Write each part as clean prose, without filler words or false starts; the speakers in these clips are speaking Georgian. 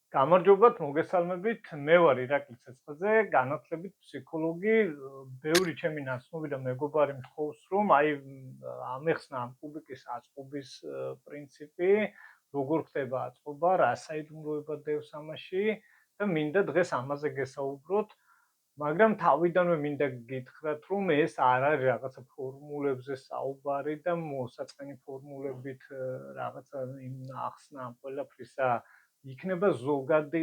გამარჯობათ, მოგესალმებით. მე ვარ ირაკლი ცეცხლაძე, განათლებით ფსიქოლოგი. ბევრი ჩემი ნაცნობი და მეგობარი მთხოვს, რომ ამეხსნა ამ კუბიკის აწყობის პრინციპი, როგორ ხდება აწყობა, რა საიდუმლოება დევს ამაში და მინდა დღეს ამაზე გესაუბროთ. მაგრამ თავიდანვე მინდა გითხრათ, რომ ეს არ არის რაღაცა ფორმულებზე საუბარი და მოსაწყენი ფორმულებით რაღაცა ახსნა ამ ყველაფრისა. იქნება ზოგადი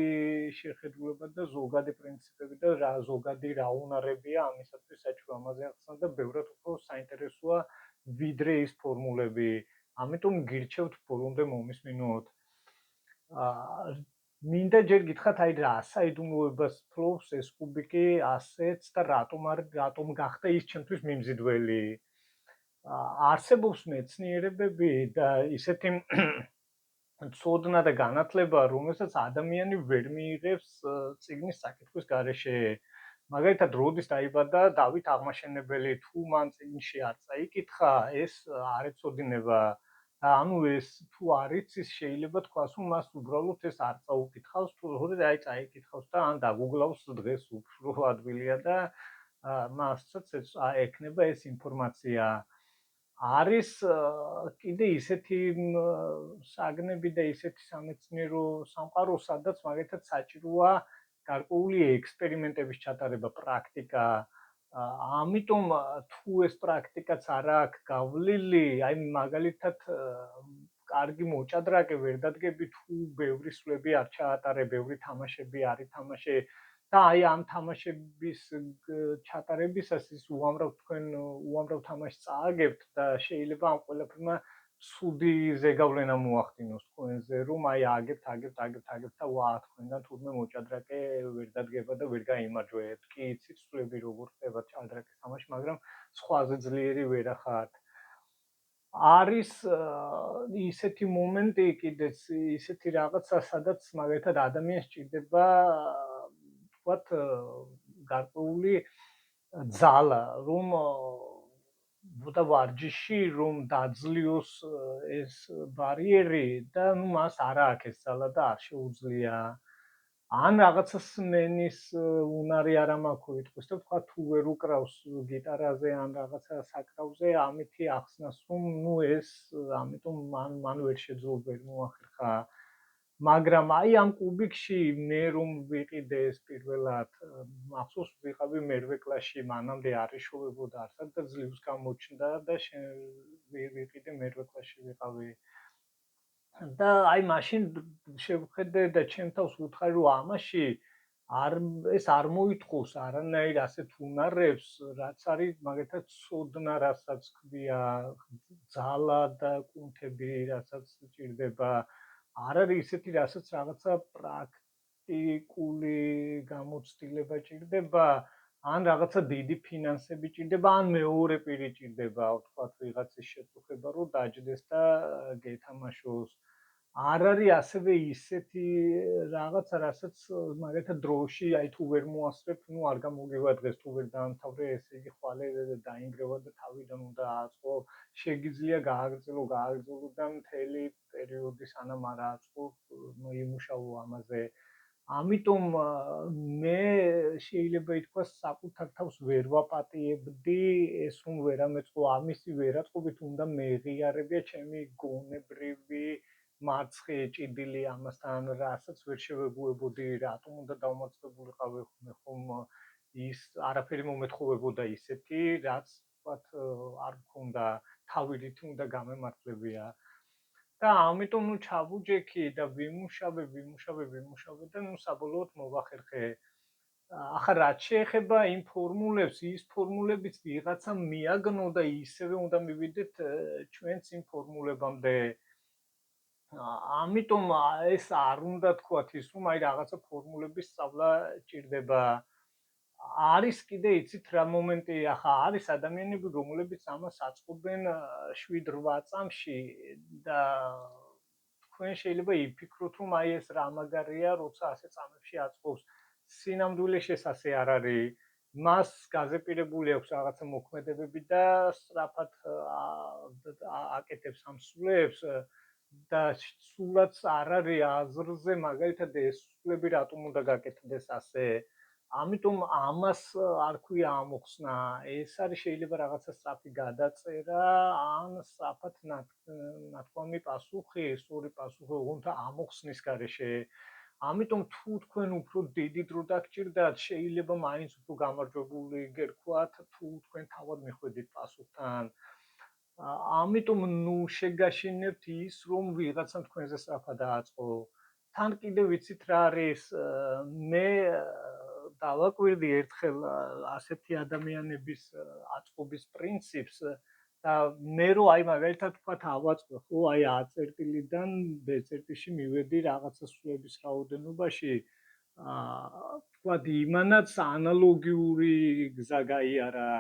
შეხედულება და ზოგადი პრინციპები და ზოგადი რაუნარებია ამისათვის საჭირო ამაზე ახსნა და ბევრად უფრო საინტერესოა ვიდრე ის ფორმულები. ამიტომ გირჩევთ ბოლომდე მომისმინოთ. მინდა ჯერ გითხრათ, რა საიდუმლოებას ფლობს ეს კუბიკი ასეც და რატომ გახდა ის ჩემთვის მიმზიდველი. არსებობს მეცნიერებები და ისეთი ცოდნა და განათლება, რომელსაც ადამიანი ვერ მიიღებს წიგნის საკითხვის გარეშე. მაგალითად, როდის დაიბადა დავით აღმაშენებელი, თუ მან წიგნში არ წაიკითხა, ეს არ ეცოდინება. ანუ ეს თუ არ იცის, შეიძლება თქვას, რომ მას უბრალოდ ეს არ წაუკითხავს, თუ როგორ წაიკითხავს და ან დაგუგლავს დღეს უფრო ადვილია და მასაც ექნება ეს ინფორმაცია. არის კიდე ისეთი საგნები და ისეთი სამეცნიერო სამყარო, სადაც მაგალითად საჭიროა გარკვეული ექსპერიმენტების ჩატარება, პრაქტიკა. ამიტომ თუ ეს პრაქტიკაც არ აქვს გავლილი, მაგალითად კარგი მოჭადრაკე ვერ დადგები, თუ ბევრი სვლები არ ჩაატარე, ბევრი თამაშები არ ითამაშე და ამ თამაშების ჩატარებისას ის უამრავ თამაშს წააგებთ და შეიძლება ამ ყველაფერმა ცუდი ზეგავლენა მოახდინოს თქვენზე, რომ აგებთ და თქვენგან თურმე მოჭადრაკე ვერ დადგება და ვერ გაიმარჯვებთ. კი იცით სვლები როგორ ხდება ჭადრაკის თამაში, მაგრამ სხვაზე ძლიერი ვერ ახართ. არის ისეთი მომენტი კიდეც, ისეთი რაღაცა, სადაც მაგალითად ადამიანს ჭირდება ვთქვათ, გარკვეული ძალა, რომ და ვარჯიში, რომ დაძლიოს ეს ბარიერი და მას არ აქვს ეს ძალა და არ შეუძლია. ან რაღაცა სმენის უნარი არ მაქვს ვიტყვის და ვთქვათ, თუ ვერ უკრავს გიტარაზე ან რაღაცა საკრავზე, ამითი ახსნას, რომ ეს ამიტომ მან ვერ შეძლო, ვერ მოახერხა. მაგრამ ამ კუბიკში მე რომ ვიყიდე ეს პირველად, მახსოვს ვიყავი მერვე კლასში, მანამდე არ ეშოვებოდა არსად და ძლივს გამოჩნდა და ვიყიდე მერვე კლასში ვიყავი. და მაშინ შევხედე და ჩემ თავს ვუთხარი, რომ ამაში ეს არ მოითხოვს არანაირ ასეთ უნარებს, რაც არის მაგალითად ცოდნა, რასაც ქვია, ძალა და კუნთები, რასაც ჭირდება. არ არის ისეთი, რასაც რაღაცა პრაქტიკული გამოცდილება ჭირდება, ან რაღაცა დიდი ფინანსები ჭირდება, ან მეორე პირი ჭირდება, ვთქვათ, ვიღაცის შეწუხება, რომ დაჯდეს და გეთამაშოს. არ არის ასევე ისეთი რაღაცა, რასაც მაგალითად დროში, თუ ვერ მოასწრებ, არ გამოგივადგეს, თუ ვერ დაამთავრე, ესე იგი ხვალე დაინგრევა და თავიდან უნდა აწყო. შეგიძლია გააგრძელო და მთელი პერიოდი სანამ არ აწყო, იმუშაო ამაზე. ამიტომ მე შეიძლება ითქვას, საკუთარ თავს ვერ ვაპატიებდი ეს, რომ ვერ ამეწყო, ამისი ვერაწყობით უნდა მეღიარებია ჩემი გონებრივი მარცხი ჭიდილი ამასთან, რასაც ვერ შევეგუებოდი, რატომ უნდა დავმარცხებულიყავი ხომ ის არაფერი მომეთხოვებოდა ისეთი, რაც ვთქვათ არ მქონდა, თავიდით უნდა გამემართლებია. და ამიტომ ჩავუჯექი და ვიმუშავე და საბოლოოდ მოვახერხე. ახლა რაც შეეხება იმ ფორმულებს, ის ფორმულებიც ვიღაცა მიაგნო და ისევე უნდა მივიდეთ ჩვენც იმ ფორმულებამდე. ამიტომ ეს არ უნდა თქვათ ის, რომ რაღაცა ფორმულების სწავლა ჭირდება. არის კიდე იცით რა მომენტი, ახლა არის ადამიანები, რომლებიც ამას აწყობენ 7-8 წამში და თქვენ შეიძლება იფიქროთ, რომ ეს რა მაგარია, როცა ასე წამებში აწყობს. სინამდვილეში ეს ასე არ არის. მას გაზეპირებული აქვს რაღაცა მოქმედებები და სწრაფად აკეთებს ამ სვლებს და სულაც არ არის აზრზე, მაგალითად ეს სულები რატომ უნდა გაკეთდეს ასე. ამიტომ ამას არ ქვია ამოხსნა. ეს არის შეიძლება რაღაცა სწრაფი გადაწერა, ან სწრაფად ნათქვამი პასუხი, სწორი პასუხი, თუმცა ამოხსნის გარეშე. ამიტომ თუ თქვენ უფრო დიდი დრო დაგჭირდათ, შეიძლება მაინც უფრო გამარჯვებული გერქვათ, თუ თქვენ თავად მიხვედით პასუხთან. ამიტომ ნუ შეგაშინებთ ის, რომ ვიღაცამ თქვენზე სწრაფად დააწყო. თან კიდე ვიცით რა არის, მე დავაკვირდი ერთხელ ასეთი ადამიანების აწყობის პრინციპს და მე რო აი მაგალითად თქვა ავაწყო, ხო, აი A წერტილიდან B წერტილში მივედი რაღაცა სულების რაოდენობაში, თქვა იმანაც ანალოგიური გზა გაიარა.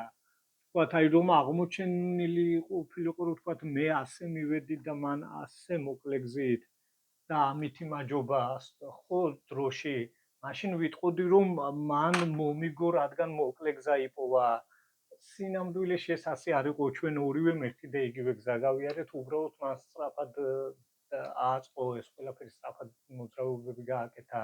თქვათ აი რომ აღმოჩენილი ყოფილიყო რომ თქვათ მე ასე მივედი და მან ასე მოკლე გზით და ამით იმაჯობა ხო დროში მაშინ ვიტყოდი რომ მან მომიგო რადგან მოკლე გზა იპოვა სინამდვილეში ეს ასე არ იყო ჩვენ ორივე მერთი და იგივე გზა გავიარეთ უბრალოდ მას სწრაფად აწყო ეს ყველაფერი სწრაფად მოძრაობები გააკეთა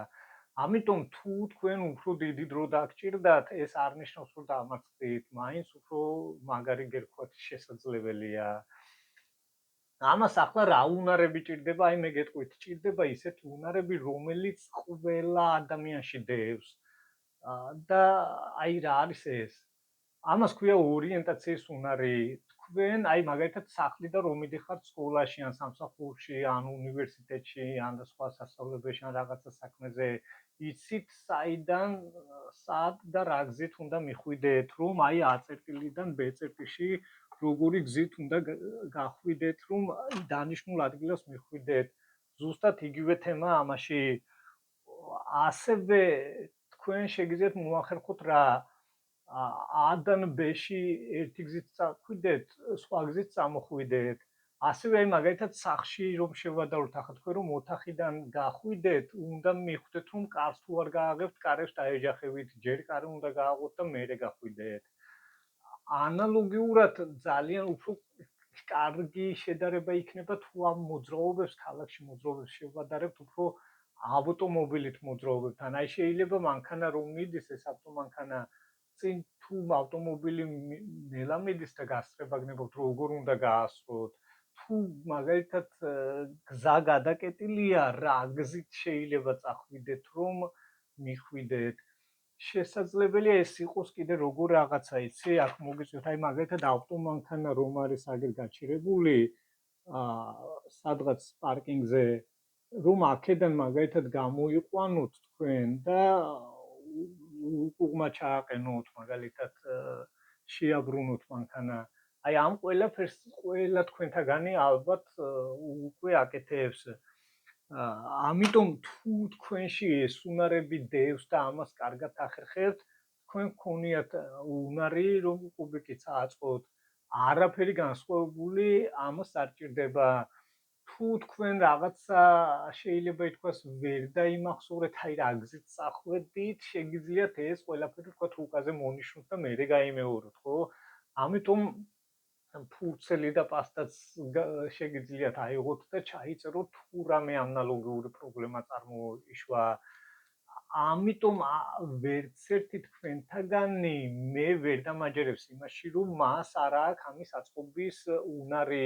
ამიტომ თუ თქვენ უფრო დიდი დრო დაგჭირდათ, ეს არ ნიშნავს, რომ დამარცხდით, მაინც უფრო მაგარი გერქვათ შესაძლებელია. ამას ახლა რა უნარები ჭირდება, აი მე გეტყვით, ჭირდება ისეთი უნარები, რომელიც ყველა ადამიანში დევს. და აი რა არის ეს? ამას ქვია ორიენტაციის უნარი. თქვენ აი მაგალითად სახლი და რომ მიდიხართ სკოლაში ან სამსახურში ან უნივერსიტეტში ან სხვა სასწავლებელში ან რაღაცა საქმეზე იცით საიდან სად და რა გზით უნდა მიხვიდეთ რომ აი A წერტილიდან B წერტილში როგორი გზით უნდა გახვიდეთ რომ დანიშნულ ადგილას მიხვიდეთ ზუსტად იგივე თემა ამაში ასევე თქვენ შეგიძლიათ მოახერხოთ რა A-დან B-ში ერთი გზით წახვიდეთ, სხვა გზით წამოხვიდეთ. ასევე აი მაგალითად სახლში რომ შევადაროთ ახლა თქვენ რომ ოთახიდან გახვიდეთ, უნდა მიხვდეთ რომ კარს თუ არ გააღებთ, კარებს დაეჯახებით, ჯერ კარი უნდა გააღოთ და მერე გახვიდეთ. ანალოგიურად ძალიან უფრო კარგი შედარება იქნება თუ ამ მოძრაობებს ქალაქში მოძრაობებს შევადარებთ უფრო ავტომობილით მოძრაობებთან. აი შეიძლება მანქანა რომ მიდის ეს ავტომანქანა წინ თუ ავტომობილი ნელა მიდის და გასწრება გნებობთ როგორ უნდა გაასწროთ თუ მაგალითად გზა გადაკეტილია რა გზით შეიძლება წახვიდეთ რომ მიხვიდეთ შესაძლებელია ეს იყოს კიდე როგორ რაღაცა იცი აქ მოგიწევთ აი მაგალითად ავტომანქანა რომ არის აგერ გაჩერებული სადღაც პარკინგზე რომ აქედან მაგალითად გამოიყვანოთ თქვენ და უკუღმა ჩააყენოთ მაგალითად შეაბრუნოთ მანქანა აი ამ ყველაფერს ყველა თქვენთაგანი ალბათ უკვე აკეთებს ამიტომ თუ თქვენში ეს უნარები დევს და ამას კარგად ახერხებთ თქვენ გქონიათ უნარი რომ კუბიკიც აწყოთ არაფერი განსხვავებული ამას არ ჭირდება თუ თქვენ რაღაცა შეიძლება ითქვას ვერ დაიმახსოვრეთ, აი რა გზით წახვედით, შეგიძლიათ ეს ყველაფერი თქვათ რუკაზე მონიშნოთ და მერე გაიმეოროთ, ხო? ამიტომ ფურცელი და პასტაც შეგიძლიათ აიღოთ და ჩაიწეროთ თუ რამე ანალოგიური პრობლემა წარმოიშვა. ამიტომ ვერც ერთი თქვენთაგანი მე ვერ დამაჯერებს იმაში, რომ მას არ აქვს ამის აწყობის უნარი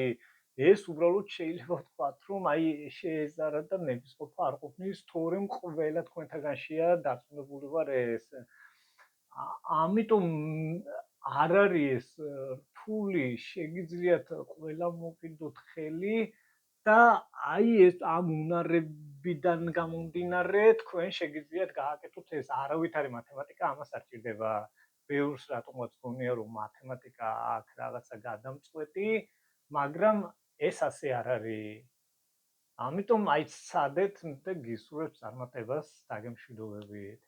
ეს უბრალოდ შეიძლება ვთქვათ, რომ აი შეეზარა და ნებისყოფა არ ყოფნის, თორემ ყველა თქვენთაგანშია დარწმუნებული ვარ ეს. ამიტომ არ არის ეს რთული, შეგიძლიათ ყველა მოკიდოთ ხელი და აი ეს ამ უნარებიდან გამომდინარე თქვენ შეგიძლიათ გააკეთოთ ეს არავითარი მათემატიკა ამას არ ჭირდება. ბევრს რატომაც გონია რომ მათემატიკა აქ რაღაცა გადამწყვეტი, მაგრამ ეს ასე არ არის. ამიტომ აი სცადეთ და გისურვებთ წარმატებას დაგემშვიდობებით.